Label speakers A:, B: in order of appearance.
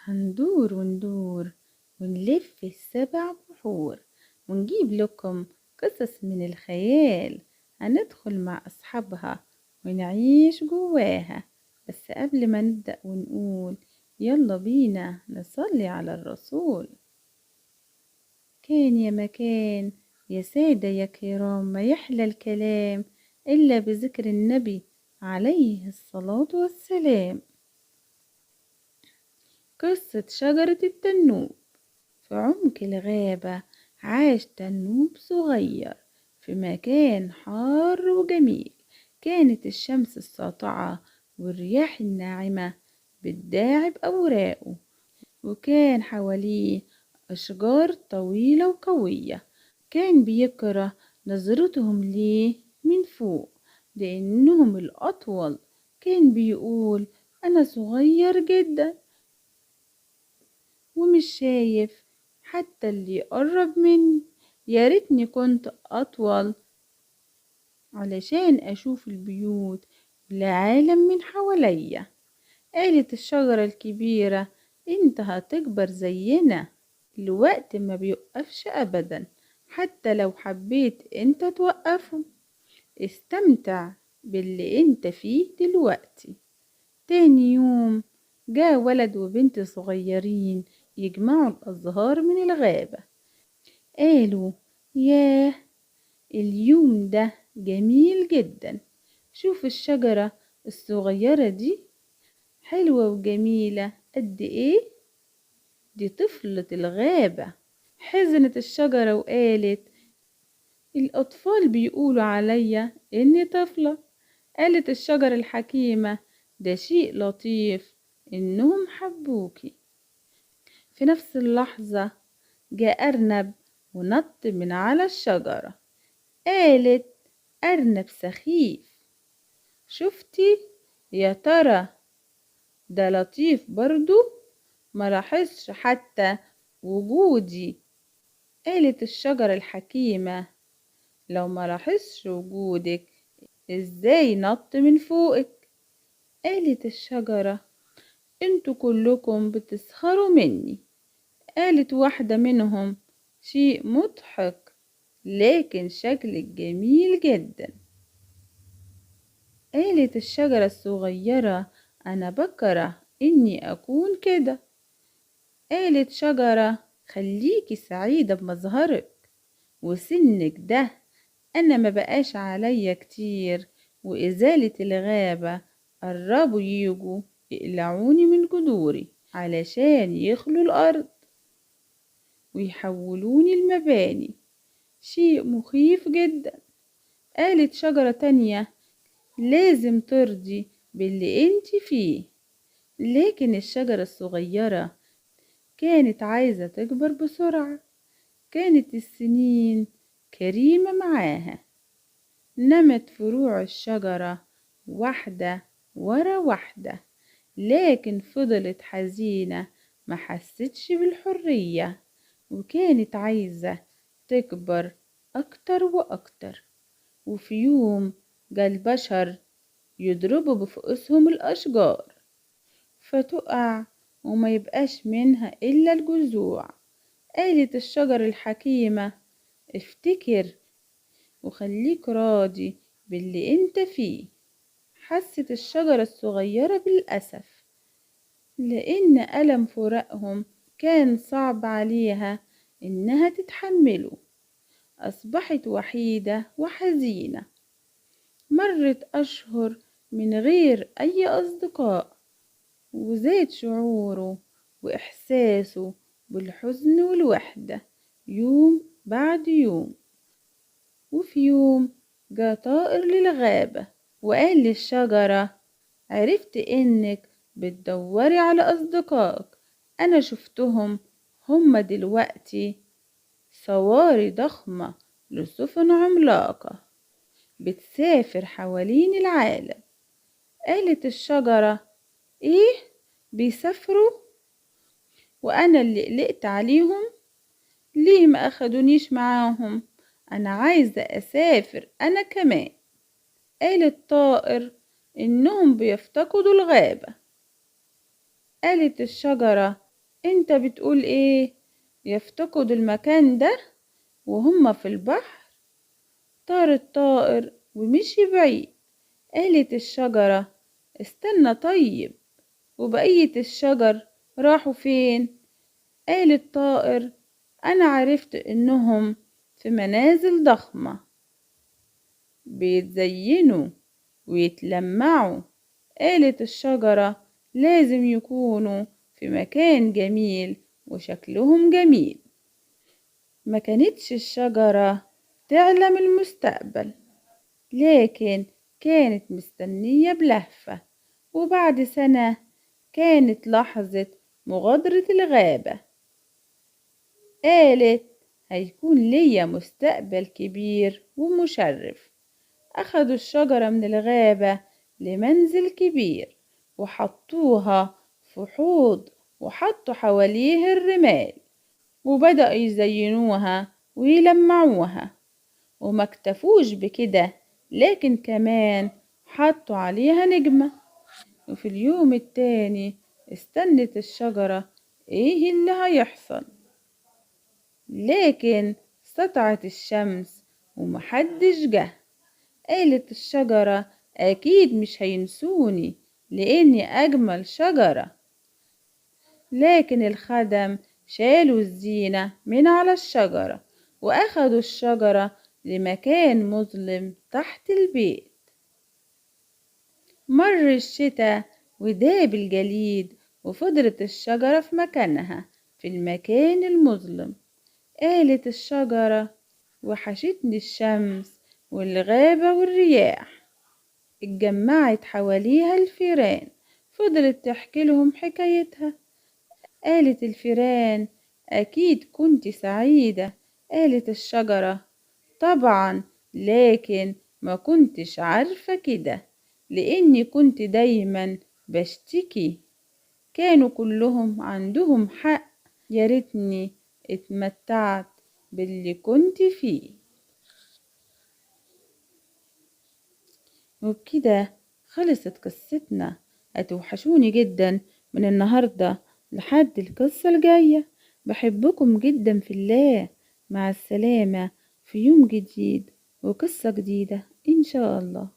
A: هندور وندور ونلف السبع بحور ونجيب لكم قصص من الخيال. هندخل مع أصحابها ونعيش جواها. بس قبل ما نبدأ ونقول يلا بينا نصلي على الرسول. كان يا مكان يا سادة يا كرام، ما يحلى الكلام إلا بذكر النبي عليه الصلاة والسلام. قصة شجرة التنوب. في عمق الغابة عاش تنوب صغير في مكان حار وجميل. كانت الشمس الساطعة والرياح الناعمة بتداعب أوراقه، وكان حواليه أشجار طويلة وقوية. كان بيكره نظرتهم ليه من فوق لأنهم الأطول. كان بيقول أنا صغير جدا ومش شايف حتى اللي يقرب مني. يا ريتني كنت أطول علشان أشوف البيوت والعالم من حواليا. قالت الشجرة الكبيرة انت هتكبر زينا، الوقت ما بيوقفش أبدا حتى لو حبيت انت توقفه. استمتع باللي انت فيه دلوقتي. تاني يوم جاء ولد وبنت صغيرين يجمعوا الأزهار من الغابة. قالوا ياه، اليوم ده جميل جدا. شوف الشجرة الصغيرة دي حلوة وجميلة قد ايه. دي طفلة الغابة. حزنت الشجرة وقالت الأطفال بيقولوا عليا إني طفلة. قالت الشجرة الحكيمة ده شيء لطيف إنهم حبوكي. في نفس اللحظة جاء أرنب ونط من على الشجرة. قالت أرنب سخيف، شفتي يا ترى ده لطيف برضو، ما لاحظش حتى وجودي. قالت الشجرة الحكيمة لو ما لاحظش وجودك ازاي نط من فوقك. قالت الشجرة انتوا كلكم بتسخروا مني. قالت واحدة منهم شيء مضحك لكن شكلك جميل جدا. قالت الشجرة الصغيرة أنا بكره إني أكون كده. قالت شجرة خليكي سعيدة بمظهرك وسنك ده، أنا ما بقاش عليا كتير وإزالة الغابة قربوا ييجوا يقلعوني من جذوري علشان يخلوا الأرض ويحولوني المباني. شيء مخيف جدا. قالت شجرة تانية لازم ترضي باللي انت فيه. لكن الشجرة الصغيرة كانت عايزة تكبر بسرعة. كانت السنين كريمة معاها. نمت فروع الشجرة واحدة ورا واحدة، لكن فضلت حزينة ما حستش بالحرية، وكانت عايزة تكبر أكتر وأكتر. وفي يوم جا البشر يضربوا بفؤوسهم الأشجار فتقع وما يبقاش منها إلا الجذوع. قالت الشجر الحكيمة افتكر وخليك راضي باللي انت فيه. حست الشجرة الصغيرة بالأسف لأن ألم فراقهم كان صعب عليها إنها تتحمله. أصبحت وحيدة وحزينة. مرت أشهر من غير أي أصدقاء، وزاد شعوره وإحساسه بالحزن والوحدة يوم بعد يوم. وفي يوم جاء طائر للغابة وقال للشجرة عرفت إنك بتدوري على أصدقائك. أنا شفتهم، هما دلوقتي صواري ضخمة لسفن عملاقة بتسافر حوالين العالم. قالت الشجرة إيه بيسافروا وأنا اللي قلقت عليهم؟ ليه ما أخدونيش معاهم؟ أنا عايزة أسافر أنا كمان. قال الطائر إنهم بيفتقدوا الغابة. قالت الشجرة انت بتقول ايه؟ يفتقدوا المكان ده وهم في البحر؟ طار الطائر ومشي بعيد. قالت الشجرة استنى طيب، وبقية الشجر راحوا فين؟ قال الطائر أنا عرفت إنهم في منازل ضخمة بيتزينوا ويتلمعوا. قالت الشجرة لازم يكونوا في مكان جميل وشكلهم جميل. ما كانتش الشجرة تعلم المستقبل، لكن كانت مستنية بلهفة. وبعد سنة كانت لحظة مغادرة الغابة. قالت هيكون ليا مستقبل كبير ومشرف. أخدوا الشجرة من الغابة لمنزل كبير، وحطوها في حوض، وحطوا حواليه الرمال، وبدأوا يزينوها ويلمعوها. وما اكتفوش بكده، لكن كمان حطوا عليها نجمة. وفي اليوم التاني استنت الشجرة ايه اللي هيحصل، لكن سطعت الشمس ومحدش جه. قالت الشجرة أكيد مش هينسوني لأني أجمل شجرة. لكن الخدم شالوا الزينة من على الشجرة، وأخدوا الشجرة لمكان مظلم تحت البيت. مر الشتاء وداب الجليد، وفضلت الشجرة في مكانها في المكان المظلم. قالت الشجرة وحشتني الشمس والغابة والرياح. اتجمعت حواليها الفيران، فضلت تحكي لهم حكايتها. قالت الفيران أكيد كنت سعيدة. قالت الشجرة طبعا، لكن ما كنتش عارفة كده لأني كنت دايما بشتكي. كانوا كلهم عندهم حق، يا ريتني اتمتعت باللي كنت فيه. وبكده خلصت قصتنا. هتوحشوني جدا من النهاردة لحد القصة الجاية. بحبكم جدا في الله. مع السلامة في يوم جديد وقصة جديدة إن شاء الله.